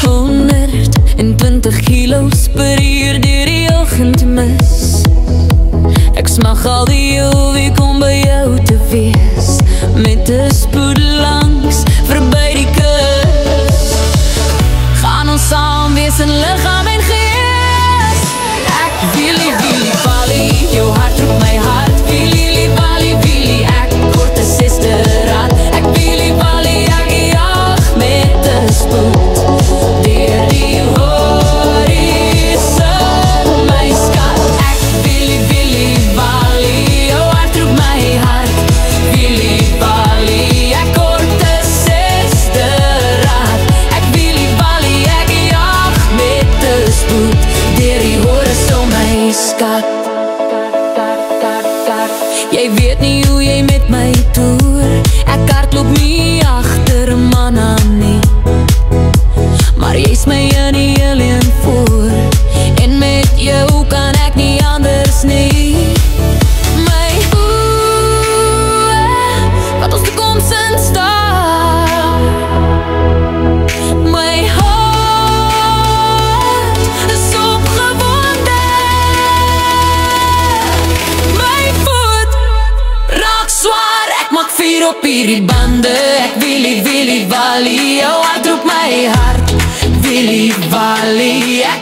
120 kilo's per uur deur die oggendmis. Ek smag al die heel week om by jou te wees, met 'n spoed langs verby die kus. Gaan ons saam wees in liggaam en gees. Ek wielie wielie valie, jou hart roep my hart. Wielie valie wielie, ek word 'n sesde raad. Ek wielie valie, ek jag met 'n spoed deur die horison, my skat. Ek wielie wielie valie, jou hart roep my hart. Wielie valie, ek word 'n sesde raad. Ek wielie valie, ek jag met 'n spoed deur die horison, my skat. Jy weet nie hoe jy met my toer. Ek hardloop nie agter 'n man aan nie, maar jy's my in die alien voor. En met jou kan ek nie anders nie. My oe, wat ons toekoms in staar. My hart is opgewonde. My voet raak swaar, ek maak vuur op hierdie bande. Ek wielie wielie valie, jou hart roep my hart. Wielie valie, ek